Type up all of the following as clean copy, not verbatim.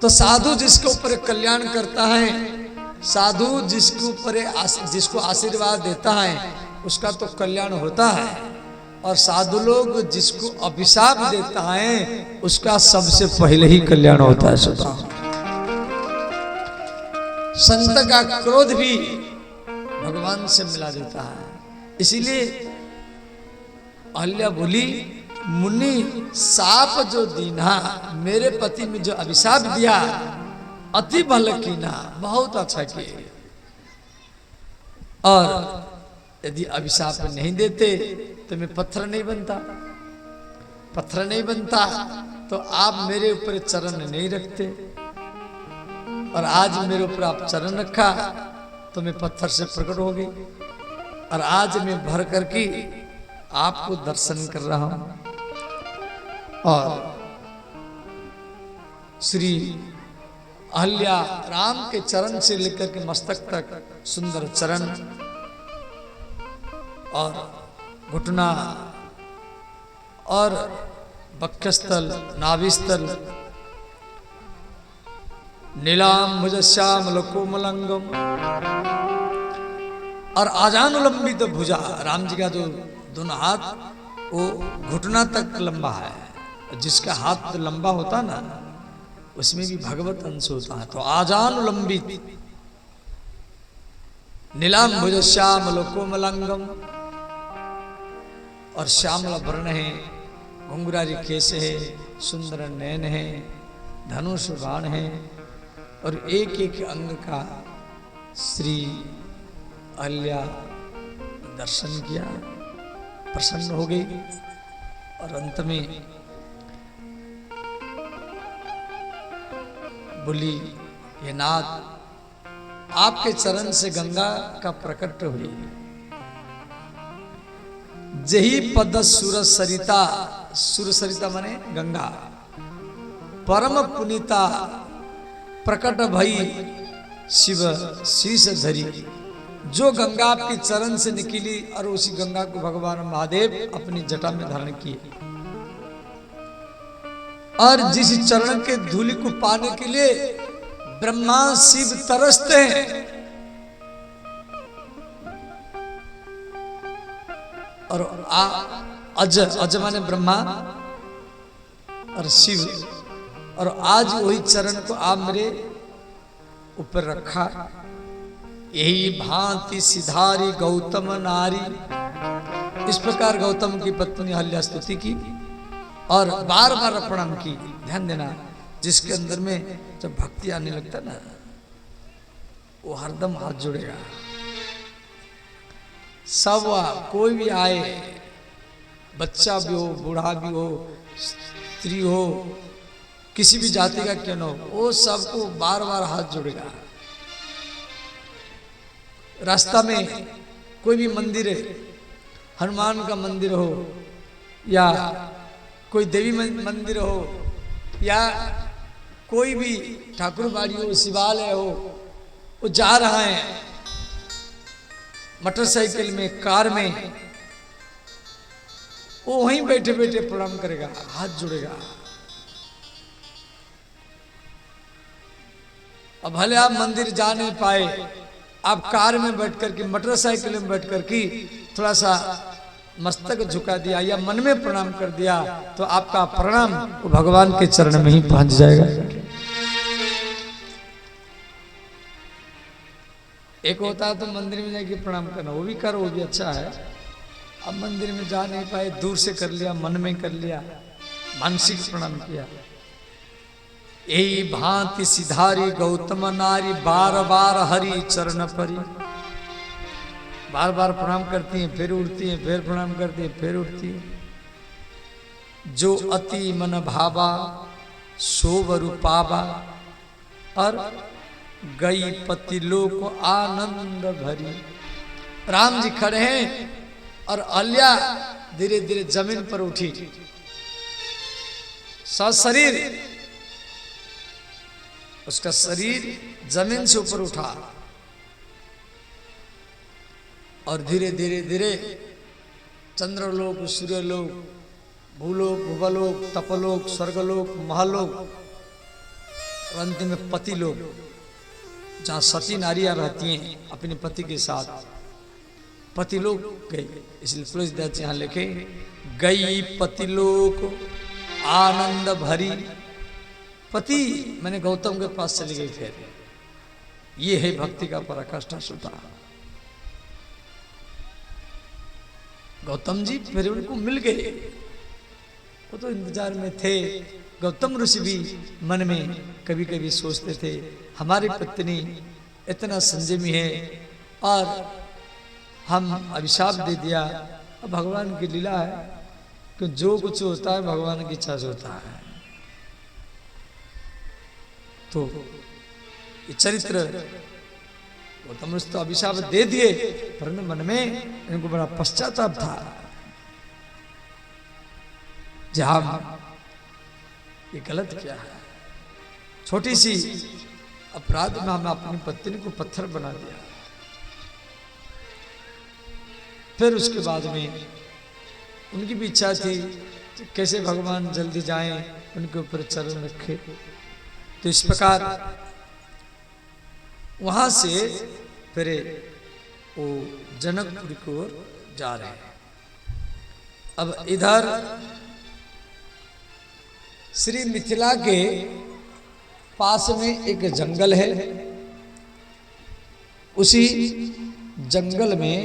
तो साधु जिसके ऊपर कल्याण करता है, साधु जिसको आशीर्वाद देता है उसका तो कल्याण होता है, और साधु लोग जिसको अभिशाप देता है उसका सबसे पहले ही कल्याण होता है। सदा संत का क्रोध भी भगवान से मिला देता है। इसीलिए अहल्या बोली, मुनि साप जो दीना, मेरे पति में जो अभिशाप दिया, अति भल कीना, बहुत अच्छा किए। और यदि अभिशाप नहीं देते तो मैं पत्थर नहीं बनता, पत्थर नहीं बनता तो आप मेरे ऊपर चरण नहीं रखते, और आज मेरे ऊपर आप चरण रखा तो मैं पत्थर से प्रकट हो गई, और आज मैं भर करके आपको दर्शन कर रहा हूं। और श्री अहल्या राम के चरण से लेकर के मस्तक तक सुंदर चरण और घुटना और वक्षस्थल, नाभिस्थल, नीलांबुज श्यामल कोमलंगम और आजानुलंबित भुजा। राम जी का जो दोनों हाथ वो घुटना तक लंबा है, जिसका हाथ लंबा होता ना उसमें भी भगवत अंश होता है। तो आजानुलंबित नीलांबुज श्यामल कोमलंगम, और श्यामल वर्ण है, घुंघरारी केश है, सुंदर नयन है, धनुष बाण है, और एक एक अंग का श्री अहल्या दर्शन किया, प्रसन्न हो गई। और अंत में बोली, हे नाथ, आपके चरण से गंगा का प्रकट हुई, जही पद सुर सरिता, सुर सरिता माने गंगा, परम पुनीता प्रकट भई शिव शीश धरी। जो गंगा आपके चरण से निकली और उसी गंगा को भगवान महादेव अपनी जटा में धारण किए, और जिस चरण के धूलि को पाने के लिए ब्रह्मा शिव तरसते हैं, और अज माने ब्रह्मा और शिव, और आज वही चरण को आप मेरे ऊपर रखा। यही भांति सिधारी गौतम नारी, इस प्रकार गौतम की पत्नी अहल्या स्तुति की और बार बार प्रणाम की। ध्यान देना, जिसके अंदर में जब भक्ति आने लगता ना वो हरदम हाथ जोड़ेगा। सब कोई भी आए, बच्चा भी हो, बूढ़ा भी हो, स्त्री हो, किसी भी जाति का क्यों न हो, वो सबको बार बार हाथ जोड़ेगा। रास्ता में कोई भी मंदिर है, हनुमान का मंदिर हो या कोई देवी मंदिर हो या कोई भी ठाकुर बाड़ी हो, शिवालय हो, वो जा रहा है मोटरसाइकिल में, कार में, वो वहीं बैठे बैठे प्रणाम करेगा, हाथ जोड़ेगा। अब भले आप मंदिर जा नहीं पाए, आप कार में बैठ करके, मोटरसाइकिल में बैठ करके थोड़ा सा मस्तक झुका दिया या मन में प्रणाम कर दिया, तो आपका प्रणाम वो भगवान के चरण में ही पहुंच जाएगा। एक होता है तो मंदिर में जाके प्रणाम करना, वो भी करो, वो भी अच्छा है। अब मंदिर में जा नहीं पाए, दूर से कर लिया, मन में कर लिया, मानसिक प्रणाम किया। यही भांति सिधारी गौतम नारी, बार बार हरि चरण परी। बार बार प्रणाम करती हैं, फिर उठती हैं, फिर प्रणाम करती हैं, फिर उठती हैं। जो अति मन भावा सोवरु पावा, और गई पति लोक आनंद भरी। राम जी खड़े हैं और अहल्या धीरे धीरे जमीन पर उठी, सशरीर उसका शरीर जमीन से ऊपर उठा, और धीरे धीरे धीरे चंद्रलोक, सूर्यलोक, भूलोक, भुवलोक, तपलोक, स्वर्गलोक, महालोक, और अंत में पति लोग, जहां सती नारियां रहती हैं अपने पति के साथ, पति लोग गए, इसलिए तुलसीदास यहां लिखे गई पति लोग आनंद भरी। पति मैंने गौतम के पास चली गई। फिर ये है भक्ति का पराकाष्ठा सुता। गौतम जी फिर उनको मिल गए, वो तो इंतजार में थे। गौतम ऋषि भी मन में कभी कभी सोचते थे हमारी पत्नी इतना संयमी है और हम अभिशाप दे दिया। अब भगवान की लीला है कि जो कुछ होता है भगवान की इच्छा से होता है। तो ये चरित्र गौतम ऋषि तो अभिशाप दे दिए, परंतु मन में इनको बड़ा पश्चाताप था। जहां ये गलत किया है, छोटी सी अपराध में हमने अपनी पत्नी को पत्थर बना दिया। फिर उसके बाद में उनकी भी इच्छा थी कि कैसे भगवान जल्दी जाएं, उनके ऊपर चरण रखे। तो इस प्रकार वहां से फिर वो जनकपुर की ओर जा रहे हैं। अब इधर श्री मिथिला के पास में एक जंगल है। उसी जंगल में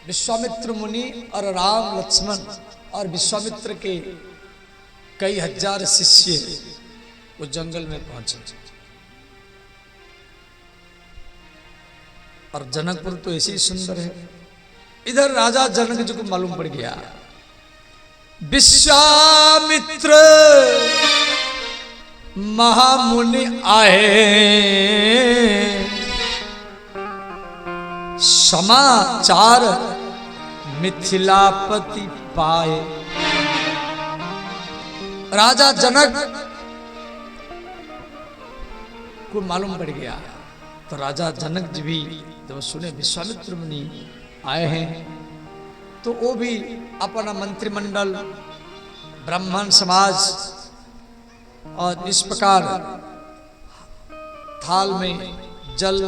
विश्वामित्र मुनि और राम लक्ष्मण और विश्वामित्र के कई हजार शिष्य उस जंगल में पहुंचे। और जनकपुर तो ऐसे ही सुंदर है। इधर राजा जनक जी को मालूम पड़ गया विश्वामित्र महामुनि आए, समाचार मिथिलापति पाए। राजा जनक को मालूम पड़ गया। तो राजा जनक जी भी जब सुने विश्वामित्र मुनि आए हैं, तो वो भी अपना मंत्रिमंडल, ब्राह्मण समाज और इस प्रकार थाल में जल,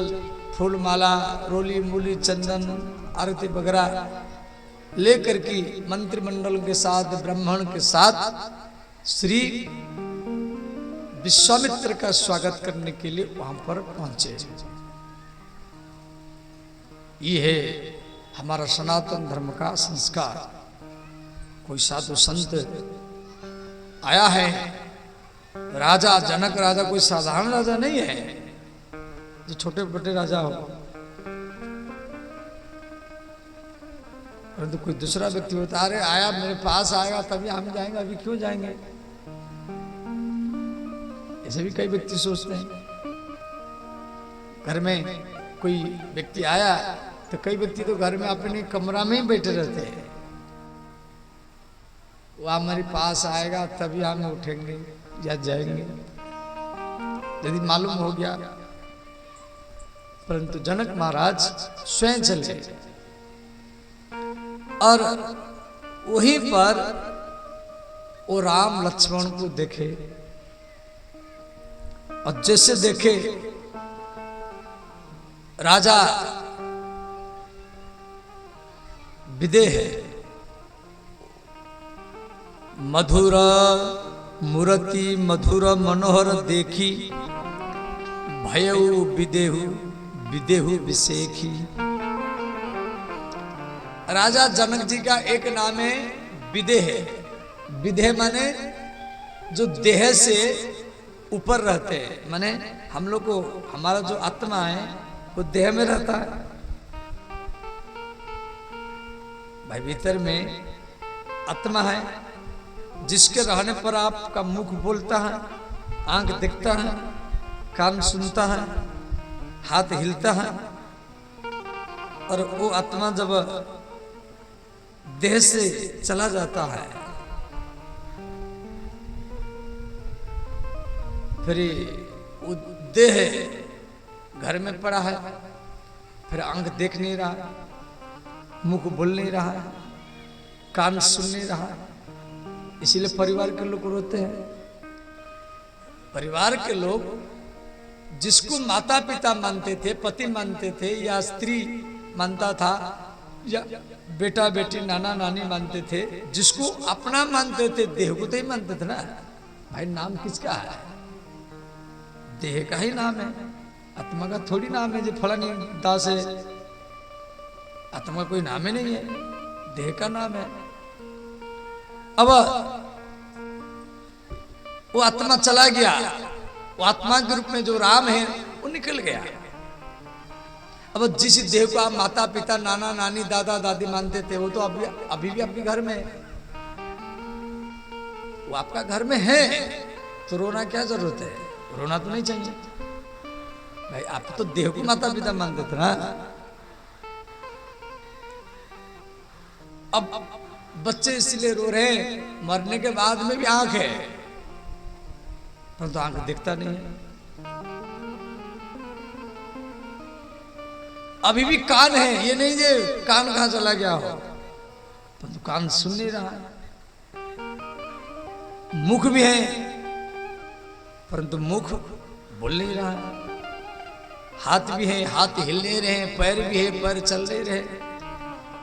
फूल माला, रोली मूली, चंदन, आरती वगैरह लेकर के मंत्रिमंडल के साथ, ब्राह्मण के साथ श्री विश्वामित्र का स्वागत करने के लिए वहां पर पहुंचे। ये है हमारा सनातन धर्म का संस्कार। कोई साधु संत आया है, राजा जनक राजा कोई साधारण राजा नहीं है जो छोटे छोटे राजा हो, परंतु कोई दूसरा व्यक्ति होता है, अरे आया मेरे पास आएगा तभी हम जाएंगे, अभी क्यों जाएंगे, ऐसे भी कई व्यक्ति सोचते हैं। घर में कोई व्यक्ति आया तो कई व्यक्ति तो घर में अपने कमरा में ही बैठे रहते हैं। वो हमारे पास आएगा तभी हम उठेंगे या जाएंगे, यदि मालूम हो गया। परंतु जनक महाराज स्वयं चले और वहीं पर वो राम लक्ष्मण को देखे, और जैसे देखे राजा विदेह मधुर मूर्ति मधुर मनोहर देखी, भयउ विदेहु विदेहु विशेखी। राजा जनक जी का एक नाम है विदेह। विदेह माने जो देह से ऊपर रहते हैं, माने हम लोग को हमारा जो आत्मा है वो देह में रहता है। भाई भीतर में आत्मा है, जिसके रहने पर आपका मुख बोलता है, आंख दिखता है, कान सुनता है, हाथ हिलता है। और वो आत्मा जब देह से चला जाता है, फिर वो देह घर में पड़ा है, फिर आंख देख नहीं रहा, मुख बोल नहीं रहा, कान सुन नहीं रहा, इसीलिए परिवार के लोग रोते हैं। परिवार के लोग जिसको माता पिता मानते थे, पति मानते थे, या स्त्री मानता था, या बेटा बेटी नाना नानी मानते थे, जिसको अपना मानते थे, देह को तो ही मानते थे ना। भाई नाम किसका है? देह का ही नाम है, आत्मा का थोड़ी नाम है जो फलानी दास है। आत्मा कोई नाम ही नहीं है, देह का नाम है। अब वो आत्मा चला गया, वो आत्मा के रूप में जो राम है वो निकल गया। अब जिस देह को आप माता पिता नाना नानी दादा दादी मानते थे, वो तो अभी भी आपके घर में है, वो आपका घर में है, तो रोना क्या जरूरत है? रोना तो नहीं चाहिए भाई। आप तो देह को माता पिता मानते थे ना। अब बच्चे इसलिए रो रहे हैं, मरने के बाद में भी आंख है, परंतु तो आंख दिखता नहीं है। अभी भी कान है, ये नहीं जे कान कहां चला गया हो, परंतु कान सुन नहीं रहा है। मुख भी है, परंतु मुख बोल नहीं रहा है। हाथ भी है, हाथ हिल नहीं रहे, पैर भी है, पैर चल नहीं रहे।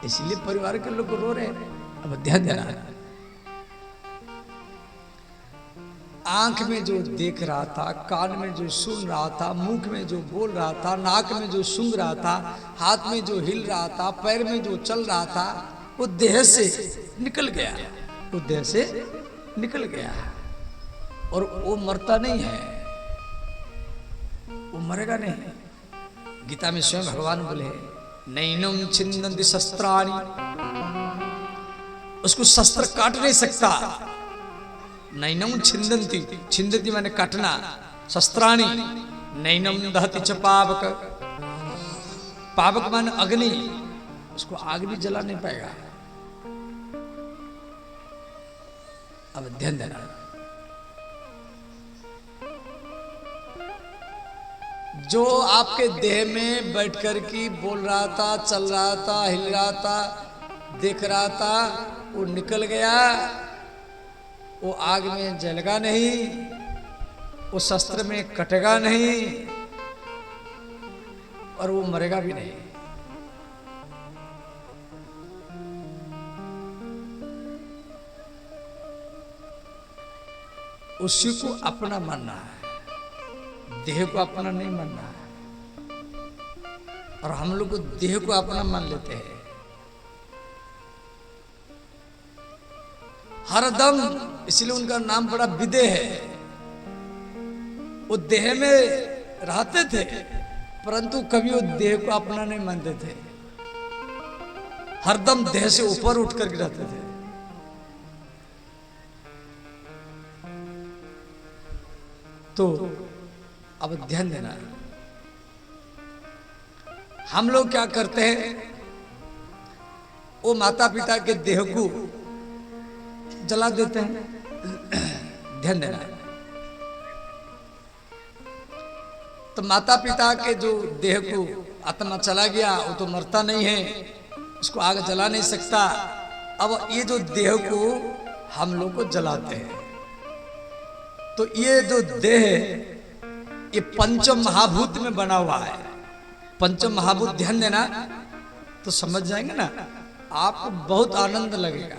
इसलिए परिवार के लोग रो रहे हैं। अब ध्यान देना है, आंख में जो देख रहा था, कान में जो सुन रहा था, मुख में जो बोल रहा था, नाक में जो सूंघ रहा था, हाथ में जो हिल रहा था, पैर में जो चल रहा था, वो देह से निकल गया, वो देह से निकल गया। और वो मरता नहीं है, वो मरेगा नहीं। गीता में स्वयं भगवान बोले, नैनम छिन्दन्ति शस्त्राणि, उसको शस्त्र काट नहीं सकता। नैनम छिन्दन्ति, छिन्दन्ति माने काटना, शस्त्राणि, नैनम दहति च पावक, पावक माने अग्नि, उसको आग भी जला नहीं पाएगा। अब ध्यान देना, जो आपके देह में बैठकर के बोल रहा था, चल रहा था, हिल रहा था, देख रहा था, वो निकल गया। वो आग में जलेगा नहीं, वो शस्त्र में कटेगा नहीं, और वो मरेगा भी नहीं। उसी को अपना मानना है, देह को अपना नहीं मानना है। और हम लोग को देह को अपना मान लेते हैं। हरदम, इसलिए उनका नाम बड़ा विदेह है। वो देह में रहते थे, परंतु कभी वो देह को अपना नहीं मानते थे। हरदम देह से ऊपर उठ करके रहते थे। तो अब ध्यान देना, हम लोग क्या करते हैं, वो माता पिता के देह को जला देते हैं। ध्यान देना, तो माता पिता के जो देह को आत्मा चला गया, वो तो मरता नहीं है, उसको आग जला नहीं सकता। अब ये जो देह को हम लोग को जलाते हैं, तो ये जो देह ये पंच महाभूत में बना हुआ है। पंच महाभूत, ध्यान देना तो समझ जाएंगे ना, आपको बहुत आनंद लगेगा।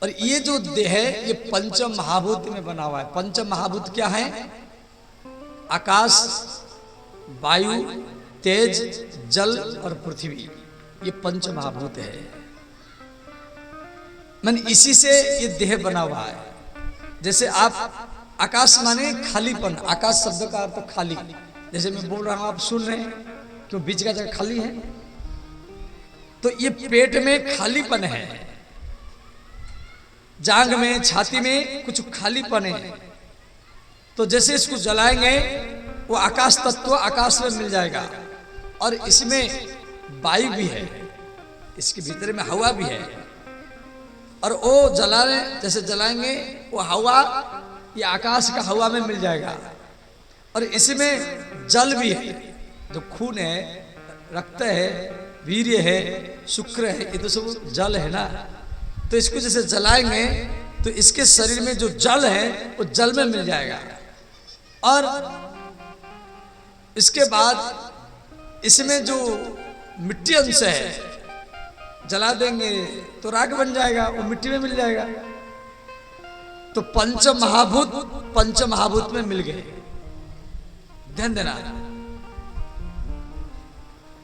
और ये जो देह है ये पंच महाभूत में बना हुआ है। पंच महाभूत क्या है? आकाश, वायु, तेज, जल और पृथ्वी, ये पंच महाभूत है। मैंने इसी से ये देह बना हुआ है। जैसे आप, आकाश माने खालीपन, आकाश शब्द का अर्थ खाली। जैसे मैं बोल रहा हूं, आप सुन रहे हैं, क्यों बीच का जगह खाली है? तो ये पेट में खालीपन है, जांग में, छाती में कुछ खालीपन है। तो जैसे इसको जलाएंगे, वो आकाश तत्व आकाश में मिल जाएगा। और इसमें वायु भी है, इसके भीतर में हवा भी है। और वो जलाने, जैसे जलाएंगे वो हवा, ये आकाश का हवा में मिल जाएगा। और इसमें जल भी है, जो खून है, रक्त है, वीर्य है, शुक्र है, ये तो सब जल है ना। तो इसको जैसे जलाएंगे तो इसके शरीर में जो जल है वो जल में मिल जाएगा, और इसके बाद इसमें जो मिट्टी अंश है जला देंगे तो राख बन जाएगा, वो मिट्टी में मिल जाएगा। तो पंच महाभूत में मिल गए। ध्यान देना,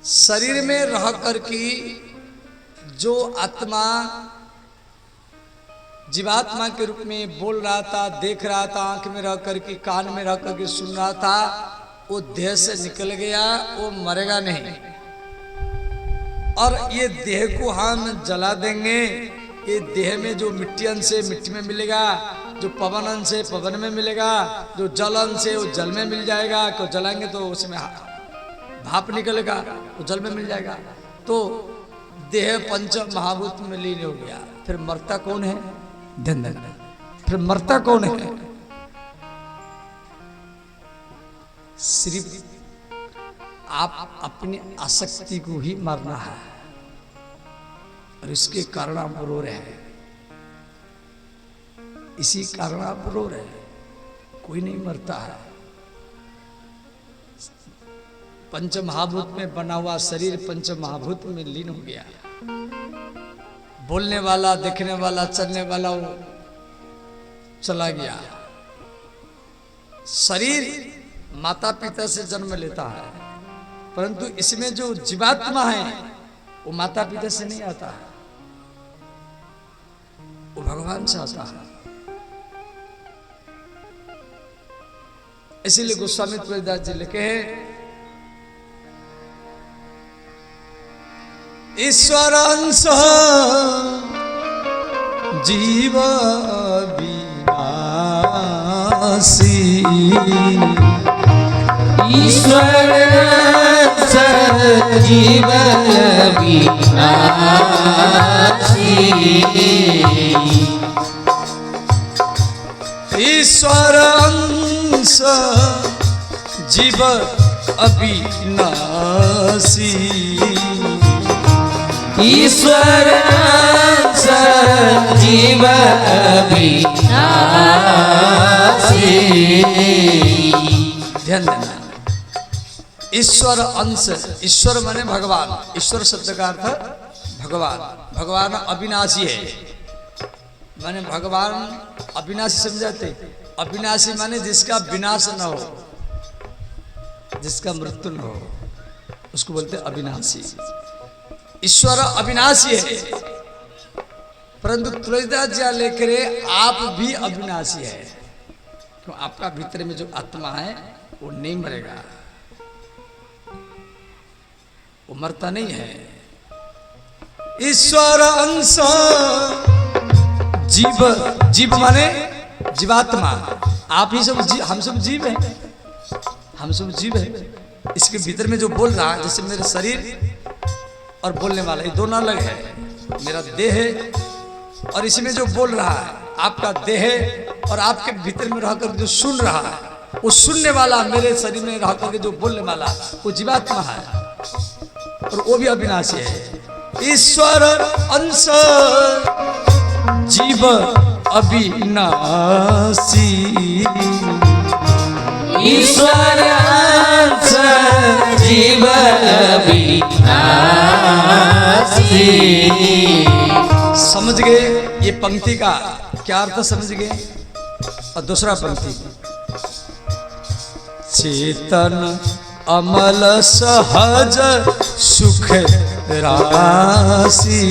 शरीर में रह करके जो आत्मा जीवात्मा के रूप में बोल रहा था, देख रहा था, आंख में रह करके, कान में रह करके सुन रहा था, वो देह से निकल गया, वो मरेगा नहीं। और ये देह को हम जला देंगे, ये देह में जो मिट्टी अंश है मिट्टी में मिलेगा, जो पवन अंश है पवन में मिलेगा, जो जल अंश है वो जल में मिल जाएगा। तो जलाएंगे तो उसमें भाप निकलेगा, वो जल में मिल जाएगा। तो देह पंच महाभूत में लीन हो गया। फिर मरता कौन है? ध्यान देना, फिर मरता कौन है? सिर्फ आप अपनी आसक्ति को ही मारना है, और इसके कारण आप रो रहे हैं, इसी कारण आप रो रहे हैं। कोई नहीं मरता है। पंच महाभूत में बना हुआ शरीर पंच महाभूत में लीन हो गया। बोलने वाला, देखने वाला, चलने वाला वो चला गया। शरीर माता पिता से जन्म लेता है, परंतु इसमें जो जीवात्मा है वो माता पिता से नहीं आता है, वो भगवान से आता है। इसीलिए गोस्वामी तुलसीदास जी लिखे हैं, ईश्वरांश जीव विनाशी, ईश्वर जीव विनाशी, ईश्वर अंश जीव अविनाशी, ईश्वर अंश जीव विनाशी। ध्यान देना, ईश्वर अंश, ईश्वर माने भगवान, ईश्वर शब्द का अर्थ भगवान। भगवान अविनाशी है, माने भगवान अविनाशी समझाते। अविनाशी माने जिसका विनाश न हो, जिसका मृत्यु न हो, उसको बोलते अविनाशी। ईश्वर अविनाशी है, परंतु तुलसीदास जी लिख रहे आप भी अविनाशी है, तो आपका भीतर में जो आत्मा है वो नहीं मरेगा, वो मरता नहीं है। ईश्वर अंश जीव, जीव माने जीवात्मा। आप ही सब जीव, हम सब जीव हैं, हम सब जीव हैं। इसके भीतर में जो बोल रहा है, जैसे मेरे शरीर और बोलने वाला ये दोनों अलग है। मेरा देह है और इसमें जो बोल रहा है आपका देह है, और आपके भीतर में रहकर जो सुन रहा है वो सुनने वाला, मेरे शरीर में रहकर के जो बोलने वाला वो जीवात्मा है, और वो भी अविनाशी है। ईश्वर अंश जीव अविनाशी, ईश्वर अंश जीव अविनाशी। समझ गए ये पंक्ति का क्या अर्थ? समझ गए। और दूसरा पंक्ति, चेतन अमल सहज सुख राशि,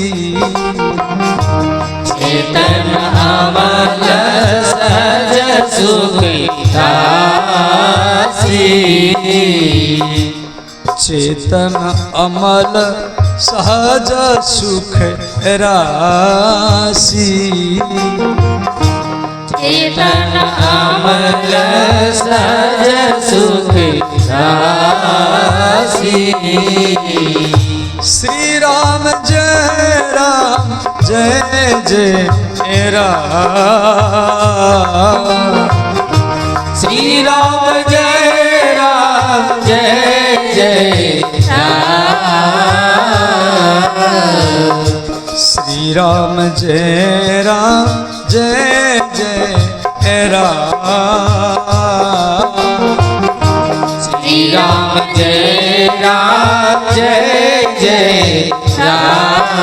चेतन अमल सहज सुख राशि, चेतन अमल सहज सुख राशि, चेतन अमल सहज सुख राशि। श्री राम जय राम जय जय राम, श्री राम जय राम जय जय राम, श्री राम जय जय राम। श्री राम जय जय राम।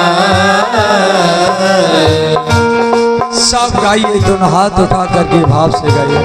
सब गाइए, दोनों हाथ उठा करके भाव से गाइए।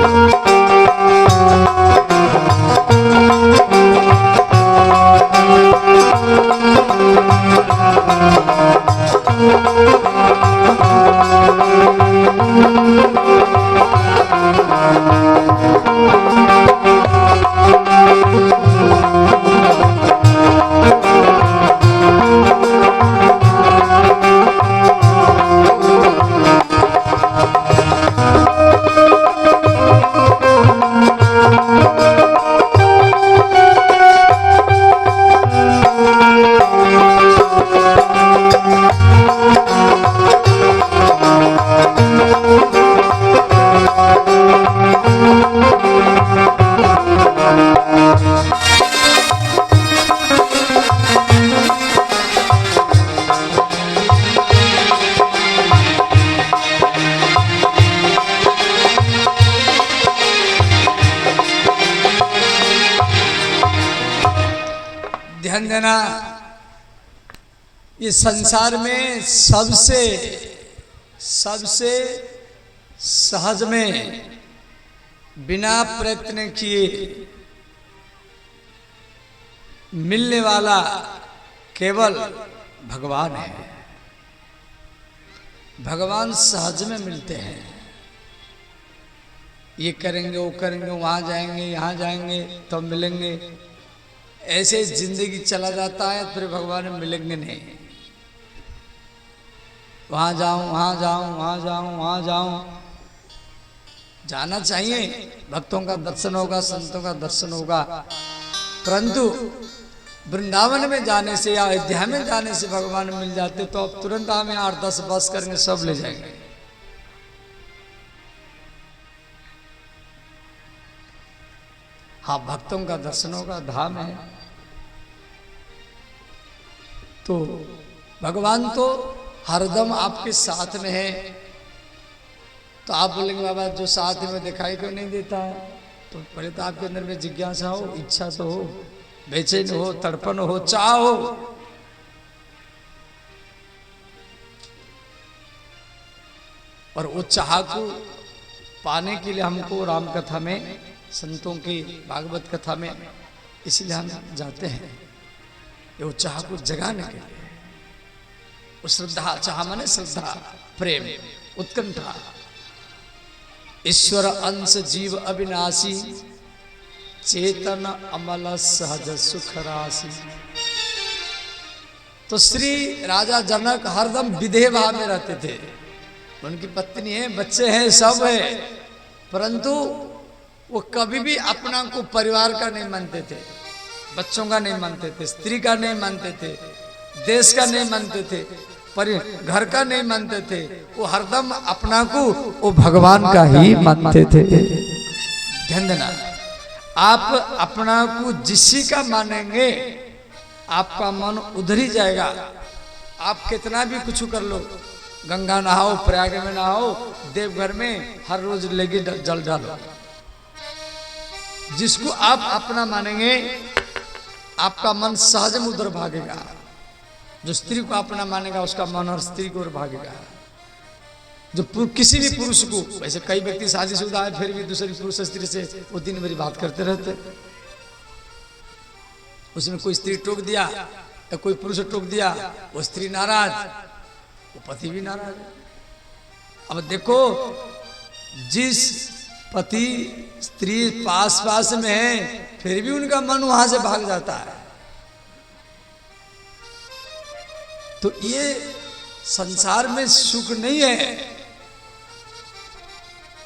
ध्यान देना, ये संसार में सबसे सहज में बिना प्रयत्न किए मिलने वाला केवल भगवान है। भगवान सहज में मिलते हैं। ये करेंगे, वो करेंगे, वहां जाएंगे, यहाँ जाएंगे, तब मिलेंगे, ऐसे जिंदगी चला जाता है, फिर भगवान मिलेंगे नहीं। वहां जाऊं, वहां जाऊं, वहां जाऊं, वहां जाऊं, जाना चाहिए। भक्तों का दर्शन होगा, संतों का दर्शन होगा, परंतु वृंदावन में जाने से या अयोध्या में जाने से भगवान मिल जाते तो अब तुरंत हमें 8-10 बस करेंगे, सब ले जाएंगे। हाँ, भक्तों का दर्शन होगा, धाम है। तो भगवान तो हरदम आपके साथ में है। तो आप बोलेंगे बाबा जो साथ में दिखाई क्यों नहीं देता है? तो पहले तो आपके अंदर में जिज्ञासा हो, इच्छा तो हो, बेचैन हो, तड़पन हो, चाह हो। और वो चाह को पाने के लिए हमको राम कथा में, संतों की भागवत कथा में, इसलिए हम जाते हैं, वो चाह को जगाने के लिए। वो श्रद्धा, चाह माने श्रद्धा, प्रेम, उत्कंठा। ईश्वर अंश जीव अविनाशी, चेतन अमल सहज सुख राशि। तो श्री राजा जनक हरदम विधेय भाव में रहते थे। उनकी पत्नी है, बच्चे हैं, सब है, परंतु वो कभी भी अपना को परिवार का नहीं मानते थे, बच्चों का नहीं मानते थे, स्त्री का नहीं मानते थे, देश का नहीं मानते थे, घर का नहीं मानते थे। वो हरदम अपना को वो भगवान का ही मानते थे। ध्यान देना, आप अपना को जिसी का मानेंगे आपका मन उधर ही जाएगा। आप कितना भी कुछ कर लो, गंगा नहाओ, प्रयाग में नहाओ, देवघर में हर रोज लेके जल डालो, जिसको आप अपना मानेंगे आपका मन सहज में उधर भागेगा। जो स्त्री को अपना मानेगा उसका मन हर स्त्री को भागेगा। जो किसी भी पुरुष को, वैसे कई व्यक्ति शादीशुदा है फिर भी दूसरी पुरुष स्त्री से वो दिन भर बात करते रहते, उसमें कोई स्त्री टोक दिया या कोई पुरुष टोक दिया, वो स्त्री नाराज, वो पति भी नाराज। अब देखो, जिस पति स्त्री पास में है फिर भी उनका मन वहां से भाग जाता है। तो ये संसार में सुख नहीं है।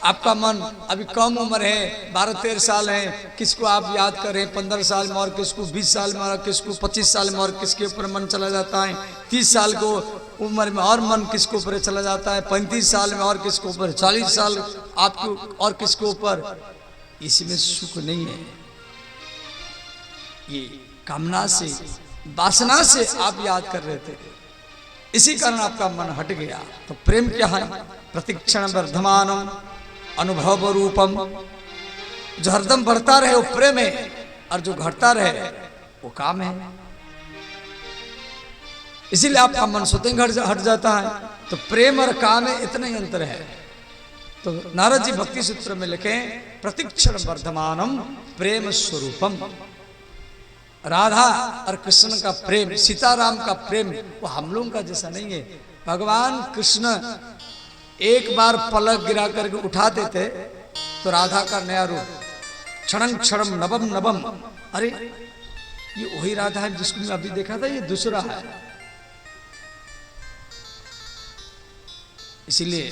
आपका मन अभी कम उम्र है, 12-13 साल है, किसको आप याद करें, 15 साल में, और किसको 20 साल में, और किसको 25 साल में, और किसके ऊपर मन चला जाता है 30 साल को उम्र में, और मन किसके ऊपर चला जाता है 35 साल में, और किसके ऊपर 40 साल आपके, और किसके ऊपर। इसमें सुख नहीं है। ये कामना से, वासना से आप याद कर रहे थे। इसी कारण आपका मन हट गया। तो प्रेम क्या है? प्रतिक्षण वर्धमानम अनुभव रूपम। जो हरदम बढ़ता रहे वो प्रेम है, और जो घटता रहे वो काम है। इसीलिए आपका मन स्वतः हट जाता है। तो प्रेम और काम में इतना ही अंतर है। तो नारद जी भक्ति सूत्र में लिखे प्रतिक्षण वर्धमानम प्रेम स्वरूपम। राधा और कृष्ण का प्रेम, सीताराम का प्रेम वो हम लोगों का जैसा नहीं है। भगवान कृष्ण एक बार पलक गिरा करके उठा देते तो राधा का नया रूप क्षणं क्षणं नवम नवम। अरे ये वही राधा है जिसको मैं अभी देखा था, ये दूसरा है। इसीलिए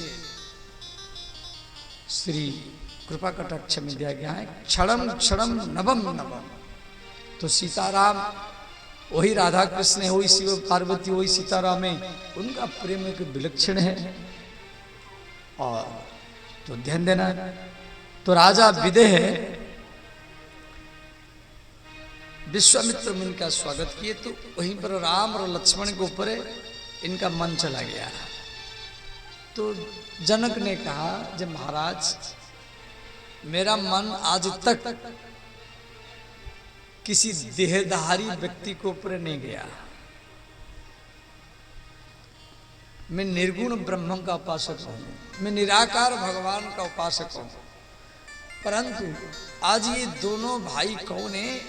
श्री कृपा कटाक्ष में दिया गया है क्षणं क्षणं नवम नवम। तो सीताराम वही राधा कृष्ण है, वही शिव पार्वती, वही सीताराम है, उनका प्रेम एक विलक्षण है। और तो ध्यान देना। तो राजा विदेह विश्वामित्र मुनि का स्वागत किए, तो वहीं पर राम और लक्ष्मण के ऊपर इनका मन चला गया। तो जनक ने कहा जब महाराज मेरा मन आज तक किसी देहधारी व्यक्ति के ऊपर नहीं गया। मैं निर्गुण ब्रह्म का उपासक हूं, मैं निराकार भगवान का उपासक हूं, परंतु आज ये दोनों भाई कौन है,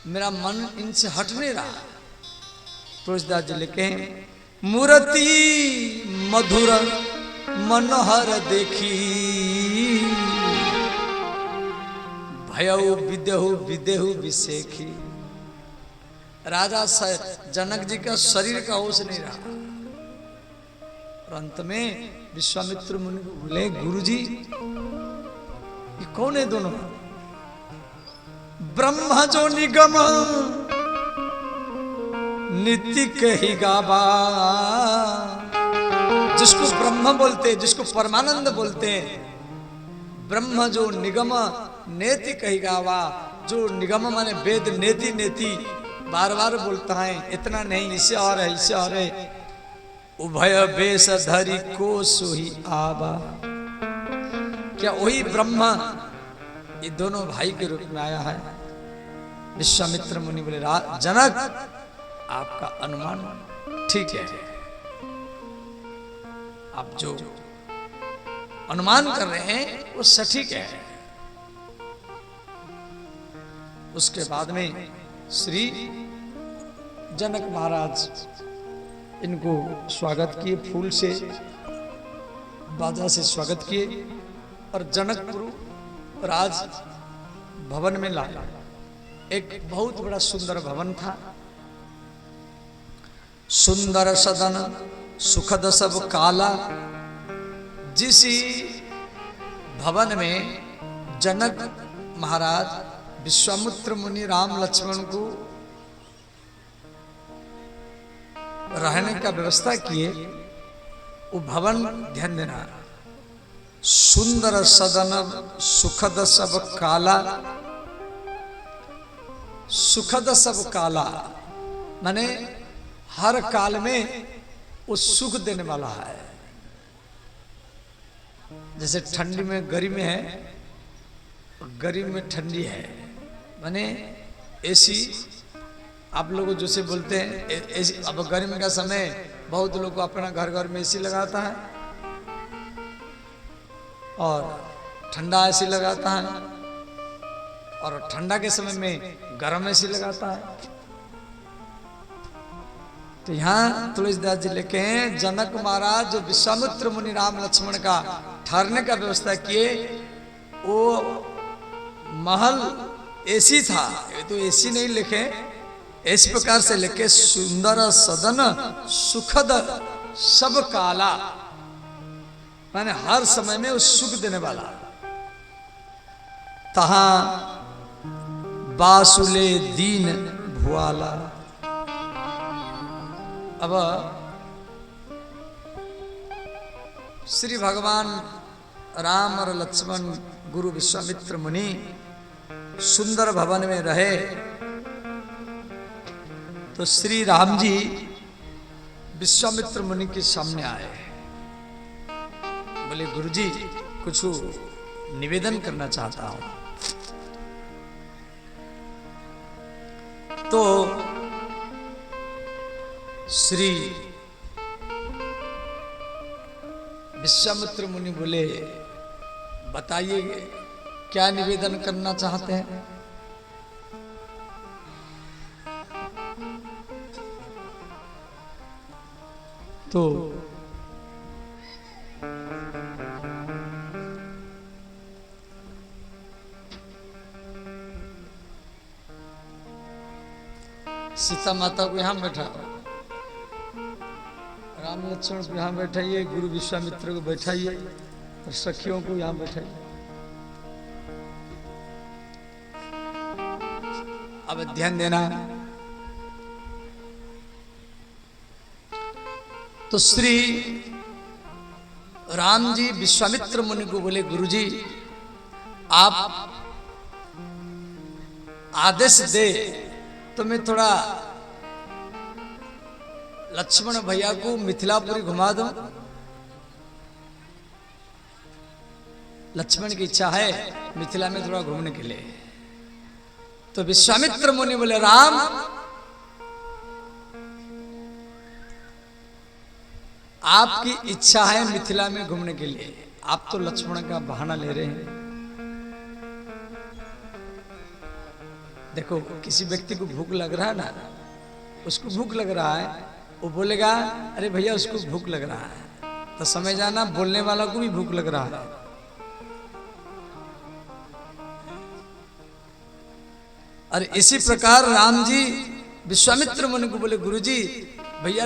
मेरा मन इनसे हट नहीं रहा। तुलसीदास जी लिखे मूर्ति मधुर मनोहर देखी भयउ विदेहु विदेहु विसेखी। राजा जनक जी का शरीर का होश नहीं रहा। और अंत में विश्वामित्र मुनि बोले गुरु जी ये कौन है दोनों? ब्रह्म जो निगम नित्य कही गावा। जिसको ब्रह्म बोलते, जिसको परमानंद बोलते, ब्रह्म जो निगम नेति कही गावा। जो निगम माने वेद नेति नेति बार बार बोलता है, इतना नहीं, इससे और है, इससे और है। उभय बेस धरी को सोही आवा। क्या वही ब्रह्म ये दोनों भाई के रूप में आया है? विश्वामित्र मुनि बोले जनक आपका अनुमान ठीक है, आप जो अनुमान कर रहे हैं वो सटीक है। उसके बाद में श्री जनक महाराज इनको स्वागत किए, फूल से बाजा से स्वागत किए और जनकपुर राज भवन में लाया। एक बहुत बड़ा सुंदर भवन था, सुंदर सदन सुखद सब काला। जिस भवन में जनक महाराज विश्वामित्र मुनि राम लक्ष्मण को रहने का व्यवस्था किए, वो भवन ध्यान देना, सुंदर सदन सुखद सब काला। सुखद सब काला माने हर काल में वो सुख देने वाला है। जैसे ठंडी में गर्मी है, गर्मी में ठंडी है, माने एसी आप लोग जैसे बोलते हैं एसी। अब गर्मी का समय बहुत लोग अपना घर घर में एसी लगाता है और ठंडा एसी लगाता है, और ठंडा के समय में गर्म एसी लगाता है। तो यहाँ तुलसीदास जी लिखे हैं जनक महाराज जो विश्वामित्र मुनि राम लक्ष्मण का ठहरने का व्यवस्था किए, वो महल एसी था। ये तो एसी नहीं लिखे, इस प्रकार से लिखे सुंदर सदन सुखद सब काला, माने हर समय में वो सुख देने वाला। तहा बासुले दीन भुआला। अब श्री भगवान राम और लक्ष्मण गुरु विश्वामित्र मुनि सुंदर भवन में रहे, तो श्री राम जी विश्वामित्र मुनि के सामने आए, बोले गुरुजी कुछ निवेदन करना चाहता हूं। तो श्री विश्वामित्र मुनि बोले बताइए क्या निवेदन करना चाहते हैं। तो सीता माता को यहां बैठा, राम लक्ष्मण को यहां बैठाइए, गुरु विश्वामित्र को बैठाइए और सखियों को यहां बैठाइए। अब ध्यान देना। तो श्री राम जी विश्वामित्र मुनि को बोले गुरुजी आप आदेश दे तो मैं थोड़ा लक्ष्मण भैया को मिथिलापुरी घुमा दूं। लक्ष्मण की इच्छा है मिथिला में थोड़ा घूमने के लिए। तो विश्वामित्र मुनि बोले राम आपकी इच्छा है मिथिला में घूमने के लिए, आप तो लक्ष्मण का बहाना ले रहे हैं। देखो किसी व्यक्ति को भूख लग रहा है ना, उसको भूख लग रहा है, वो बोलेगा अरे भैया उसको भूख लग रहा है, तो समझ जाना बोलने वाला को भी भूख लग रहा है। और इसी प्रकार राम जी विश्वामित्र मुनि को बोले गुरुजी भैया